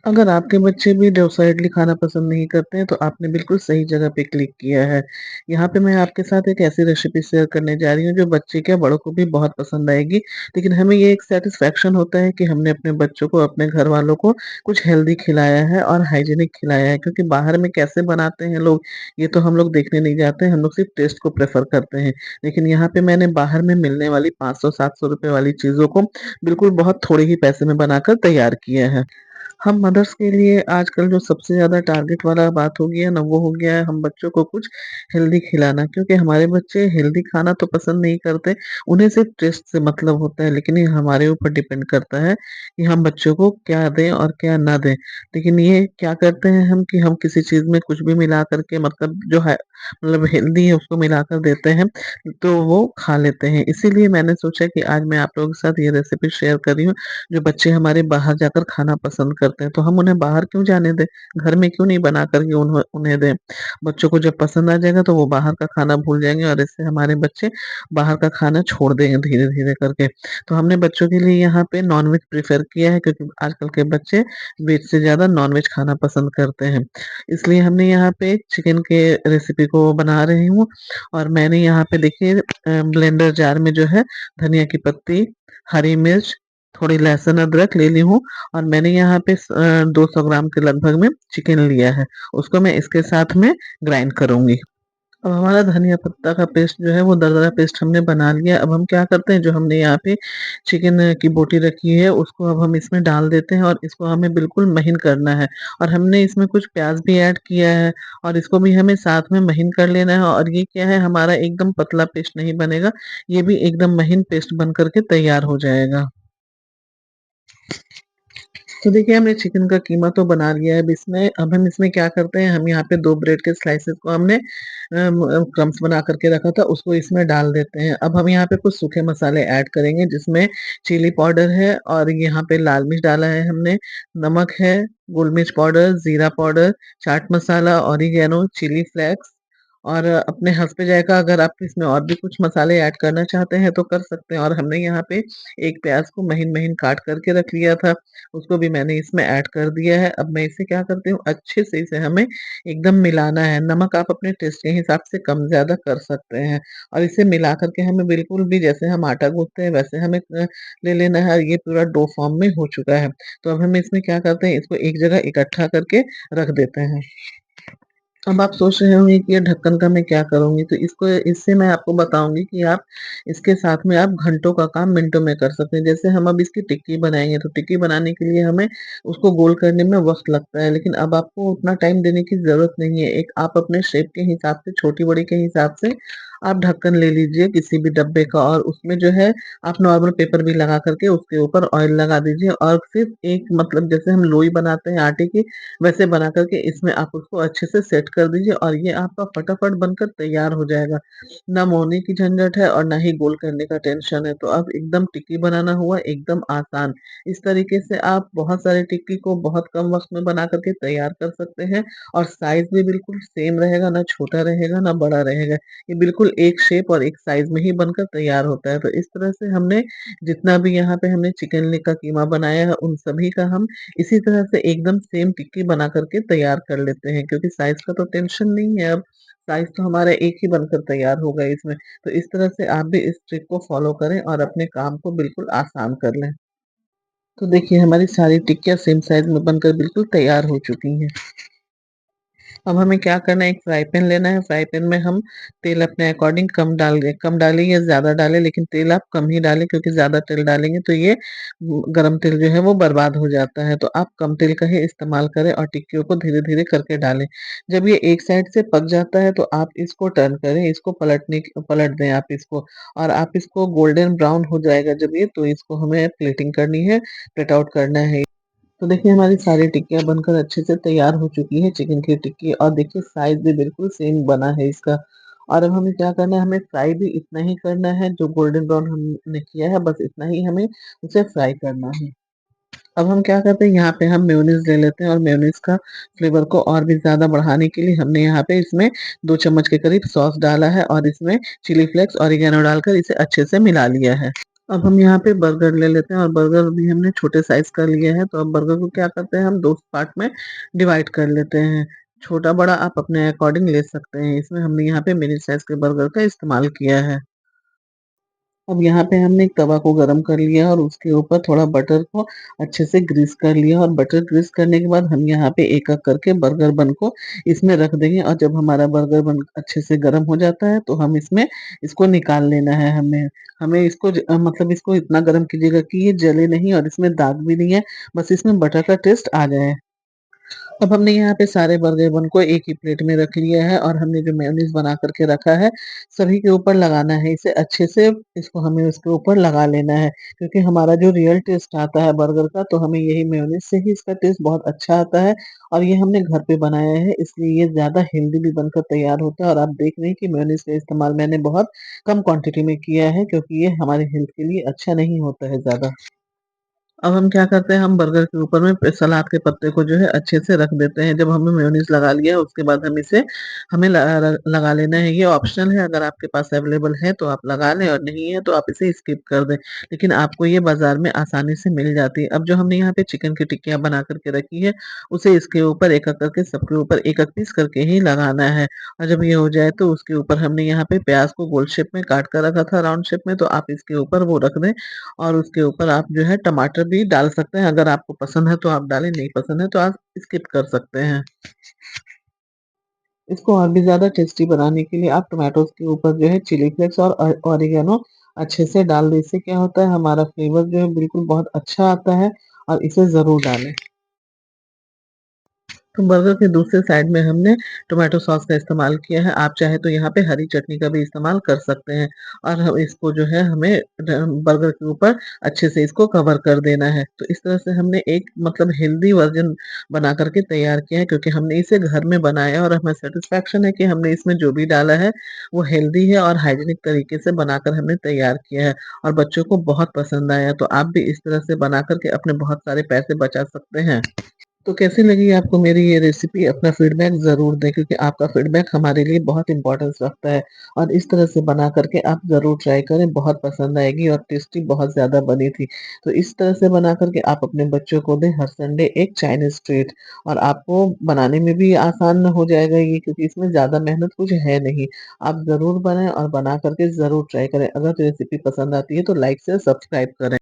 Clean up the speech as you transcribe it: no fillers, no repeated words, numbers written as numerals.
अगर आपके बच्चे भी डोसा इडली खाना पसंद नहीं करते हैं, तो आपने बिल्कुल सही जगह पे क्लिक किया है। यहाँ पे मैं आपके साथ एक ऐसी रेसिपी शेयर करने जा रही हूँ, जो बच्चे क्या बड़ों को भी बहुत पसंद आएगी। लेकिन हमें ये एक सैटिस्फैक्शन होता है कि हमने अपने बच्चों को, अपने घरवालों को कुछ हेल्दी खिलाया है और हाइजीनिक खिलाया है। क्योंकि बाहर में कैसे बनाते हैं लोग, ये तो हम लोग देखने नहीं जाते हैं, हम लोग सिर्फ टेस्ट को प्रेफ़र करते हैं। लेकिन यहाँ पे मैंने बाहर में मिलने वाली 500-700 रुपए वाली चीज़ों को बिल्कुल बहुत थोड़े ही पैसे में बनाकर तैयार किया है। हम मदर्स के लिए आजकल जो सबसे ज़्यादा टारगेट वाला बात हो गया है ना, वो हो गया है हम बच्चों को कुछ हेल्दी खिलाना। क्योंकि हमारे बच्चे हेल्दी खाना तो पसंद नहीं करते, उन्हें सिर्फ़ टेस्ट से मतलब होता है। लेकिन ये हमारे ऊपर डिपेंड करता है कि हम बच्चों को क्या दें और क्या ना दें। लेकिन ये क्या करते हैं हम कि हम किसी चीज़ में कुछ भी मिला कर के, मतलब जो है मतलब हेल्दी है उसको मिलाकर देते हैं, तो वो खा लेते हैं। इसीलिए मैंने सोचा कि आज मैं आप लोगों के साथ ये रेसिपी शेयर कर रही हूँ। जो बच्चे हमारे बाहर जाकर खाना पसंद करते हैं, तो हम उन्हें बाहर क्यों जाने दें? घर में क्यों नहीं बना कर के उन्हें दें? बच्चों को जब पसंद आ जाएगा तो वो बाहर का खाना भूल जाएँगे और इससे हमारे बच्चे बाहर का खाना छोड़ देंगे धीरे-धीरे करके। तो हमने बच्चों के लिए यहाँ पे नॉन-वेज प्रेफ़र किया है, क्योंकि आजकल के बच्चे वेज से ज़्यादा नॉन-वेज खाना पसंद करते हैं। इसलिए हमने यहाँ पे चिकन के रेसिपी को बना रही हूँ, और मैंने यहाँ पे देखिए ब्लेंडर जार में जो है धनिया की पत्ती, हरी मिर्च, थोड़ी लहसुन अदरक ले ली हूँ, और मैंने यहाँ पे 200 ग्राम के लगभग में चिकन लिया है। उसको मैं इसके साथ में ग्राइंड करूँगी। अब हमारा धनिया पत्ता का पेस्ट जो है वो दरदरा पेस्ट हमने बना लिया। अब हम क्या करते हैं, जो हमने यहाँ पे चिकन की बोटी रखी है उसको अब हम इसमें डाल देते हैं, और इसको हमें बिल्कुल महीन करना है। और हमने इसमें कुछ प्याज़ भी ऐड किया है, और इसको भी हमें साथ में महीन कर लेना है। और ये क्या है, हमारा एकदम पतला पेस्ट नहीं बनेगा, ये भी एकदम महीन पेस्ट बन कर के तैयार हो जाएगा। तो देखिए हमने चिकन का कीमा तो बना लिया है। अब हम इसमें क्या करते हैं, हम यहाँ पे 2 ब्रेड के स्लाइसेस को हमने क्रम्ब्स बना कर के रखा था, उसको इसमें डाल देते हैं। अब हम यहाँ पे कुछ सूखे मसाले ऐड करेंगे, जिसमें चिली पाउडर है, और यहाँ पे लाल मिर्च डाला है हमने, नमक है, गोल मिर्च पाउडर, जीरा powder, chaat masala, oregano, chilli flakes, और अपने हँसते जायका अगर आप इसमें और भी कुछ मसाले ऐड करना चाहते हैं तो कर सकते हैं। और हमने यहाँ पे एक प्याज़ को महीन-महीन काट कर के रख लिया था, उसको भी मैंने इसमें ऐड कर दिया है। अब मैं इसे क्या करती हूँ, अच्छे से इसे हमें एकदम मिलाना है। नमक आप अपने टेस्ट के हिसाब से कम-ज़्यादा कर सकते हैं, और इसे मिला कर के हमें बिल्कुल भी, जैसे हम आटा गूँथते हैं वैसे हमें ले लेना है। ये पूरा डो फॉर्म में हो चुका है। तो अब हम इसमें क्या करते हैं, इसको एक जगह इकट्ठा करके रख देते हैं। अब आप सोच रहे होंगे कि ये ढक्कन का मैं क्या करूँगी? तो इससे मैं आपको बताऊँगी कि आप इसके साथ में आप घंटों का काम मिनटों में कर सकते हैं। जैसे हम अब इसकी टिक्की बनाएँगे, तो टिक्की बनाने के लिए हमें उसको गोल करने में वक़्त लगता है, लेकिन अब आपको उतना टाइम देने की ज़रूरत नहीं है। एक आप अपने शेप के हिसाब से, छोटी-बड़ी के हिसाब से आप ढक्कन ले लीजिए किसी भी डब्बे का, और उसमें जो है आप नॉर्मल पेपर भी लगा कर के उसके ऊपर ऑयल लगा दीजिए, और सिर्फ़ एक, मतलब जैसे हम लोई बनाते हैं आटे की, वैसे बना कर के इसमें आप उसको अच्छे से सेट कर दीजिए, और ये आपका फटाफट बनकर तैयार हो जाएगा। ना मोड़ने की झंझट है और ना ही गोल करने का टेंशन है। तो अब एकदम टिक्की बनाना हुआ एकदम आसान। इस तरीके से आप बहुत सारी टिक्की को बहुत कम वक़्त में बना कर के तैयार कर सकते हैं, और साइज़ भी बिल्कुल सेम रहेगा, ना छोटा रहेगा, ना बड़ा रहेगा। ये बिल्कुल एक शेप और एक साइज़ में ही बनकर तैयार होता है। तो इस तरह से हमने जितना भी यहाँ पे हमने चिकन का कीमा बनाया है, उन सभी का हम इसी तरह से एकदम सेम टिक्की बना कर के तैयार कर लेते हैं, क्योंकि साइज़ का तो टेंशन नहीं है अब, साइज़ तो हमारा एक ही बनकर तैयार होगा इसमें। तो इस तरह से आप भी इस ट्रिक को फ़ॉलो करें और अपने काम को बिल्कुल आसान कर लें। तो देखिए हमारी सारी टिक्कियाँ सेम साइज़ में बनकर बिल्कुल तैयार हो चुकी हैं। अब हमें क्या करना है, एक फ्राई पैन लेना है, फ्राई पैन में हम तेल अपने अकॉर्डिंग कम डालें या ज़्यादा डालें, लेकिन तेल आप कम ही डालें, क्योंकि ज़्यादा तेल डालेंगे तो ये गरम तेल जो है वो बर्बाद हो जाता है। तो आप कम तेल का ही इस्तेमाल करें और टिक्कियों को धीरे-धीरे करके डालें। जब ये एक साइड से पक जाता है तो आप इसको टर्न करें, इसको पलट दें आप इसको, और आप इसको गोल्डन ब्राउन हो जाएगा जब ये, तो इसको हमें प्लेटिंग करनी है, प्लेट आउट करना है। तो देखिए हमारी सारी टिक्कियाँ बनकर अच्छे से तैयार हो चुकी है, चिकन की टिक्की, और देखिए साइज़ भी बिल्कुल सेम बना है इसका। और अब हमें क्या करना है, हमें फ्राई भी इतना ही करना है, जो गोल्डन ब्राउन हमने किया है बस इतना ही हमें उसे फ्राई करना है। अब हम क्या करते हैं, यहाँ पे हम मेयोनीज़ ले लेते हैं, और मेयोनीज़ का फ्लेवर को और भी ज़्यादा बढ़ाने के लिए हमने यहाँ पे इसमें 2 चम्मच के करीब सॉस डाला है, और इसमें चिली फ्लेक्स, ऑरिगैनो डालकर इसे अच्छे से मिला लिया है। अब हम यहाँ पे बर्गर ले लेते हैं और बर्गर भी हमने छोटे साइज़ का लिया है, तो अब बर्गर को क्या करते हैं हम 2 पार्ट में डिवाइड कर लेते हैं। छोटा-बड़ा आप अपने अकॉर्डिंग ले सकते हैं। इसमें हमने यहाँ पे मिनी साइज़ के बर्गर का इस्तेमाल किया है। अब यहाँ पे हमने एक तवा को गरम कर लिया और उसके ऊपर थोड़ा बटर को अच्छे से ग्रीस कर लिया और बटर ग्रीस करने के बाद हम यहाँ पे एक-एक करके बर्गर बन को इसमें रख देंगे और जब हमारा बर्गर बन अच्छे से गरम हो जाता है तो हम इसमें इसको निकाल लेना है हमें। हमें इसको मतलब इसको इतना गरम कीजिएगा कि ये जले नहीं और इसमें दाग भी नहीं है, बस इसमें बटर का टेस्ट आ जाए। अब हमने यहाँ पे सारे बर्गर बन को एक ही प्लेट में रख लिया है और हमने जो मेयोनीज़ बना कर के रखा है, सभी के ऊपर लगाना है। इसे अच्छे से इसको हमें उसके ऊपर लगा लेना है, क्योंकि हमारा जो रियल टेस्ट आता है बर्गर का, तो हमें यही मेयोनीज़ से ही इसका टेस्ट बहुत अच्छा आता है और ये हमने घर पे बनाया है, इसलिए ये ज़्यादा हेल्दी भी बनकर तैयार होता है और आप देख रहे हैं कि मेयोनीज़ का इस्तेमाल मैंने बहुत कम क्वांटिटी में किया है, क्योंकि ये हमारी हेल्थ के लिए अच्छा नहीं होता है ज़्यादा। अब हम क्या करते हैं, हम बर्गर के ऊपर में सलाद के पत्ते को जो है अच्छे से रख देते हैं। जब हमने मेयोनीज़ लगा लिया है उसके बाद हम इसे हमें ल र लगा लेना है। ये ऑप्शनल है, अगर आपके पास अवेलेबल है तो आप लगा लें और नहीं है तो आप इसे स्किप कर दें। लेकिन आपको ये बाज़ार में आसानी से मिल जाती है। अब जो हमने यहाँ पे चिकन की टिक्कियाँ बना कर के रखी है, उसे इसके ऊपर एक-एक करके सबके ऊपर एक-एक पीस करके ही लगाना है। और जब ये हो जाए तो उसके ऊपर हमने यहाँ पे प्याज़ को गोल शेप में काट कर रखा था राउंड शेप में, तो आप इसके ऊपर वो रख दें और उसके ऊपर आप जो है टमाटर भी डाल सकते हैं, अगर आपको पसंद है तो आप डालें, नहीं पसंद है तो आप स्किप कर सकते हैं। इसको और भी ज़्यादा टेस्टी बनाने के लिए आप टोमेटोज़ के ऊपर जो है चिली फ्लेक्स और ऑरिगेनो अच्छे से डाल दें। इससे क्या होता है, हमारा फ्लेवर जो है बिल्कुल बहुत अच्छा आता है और इसे ज़रूर डालें। तो बर्गर के दूसरे साइड में हमने टोमेटो सॉस का इस्तेमाल किया है। आप चाहे तो यहाँ पे हरी चटनी का भी इस्तेमाल कर सकते हैं और हम इसको जो है हमें बर्गर के ऊपर अच्छे से इसको कवर कर देना है। तो इस तरह से हमने एक मतलब हेल्दी वर्ज़न बना कर के तैयार किया है, क्योंकि हमने इसे घर में बनाया और हमें सैटिस्फैक्शन है कि हमने इसमें जो भी डाला है वो हेल्दी है और हाइजीनिक तरीके से बनाकर हमने तैयार किया है और बच्चों को बहुत पसंद आया। तो आप भी इस तरह से बना कर के अपने बहुत सारे पैसे बचा सकते हैं। तो कैसी लगी आपको मेरी ये रेसिपी? अपना फीडबैक ज़रूर दें, क्योंकि आपका फीडबैक हमारे लिए बहुत इम्पोर्टेंस रखता है और इस तरह से बना कर के आप ज़रूर ट्राई करें, बहुत पसंद आएगी और टेस्टी बहुत ज़्यादा बनी थी। तो इस तरह से बना कर के आप अपने बच्चों को दें हर संडे एक चाइनीज़ ट्रीट और आपको बनाने में भी आसान हो जाएगा ये, क्योंकि इसमें ज़्यादा मेहनत कुछ है नहीं। आप ज़रूर बनाएँ और बना कर के ज़रूर ट्राई करें। अगर रेसिपी पसंद आती है तो लाइक शेयर सब्सक्राइब करें।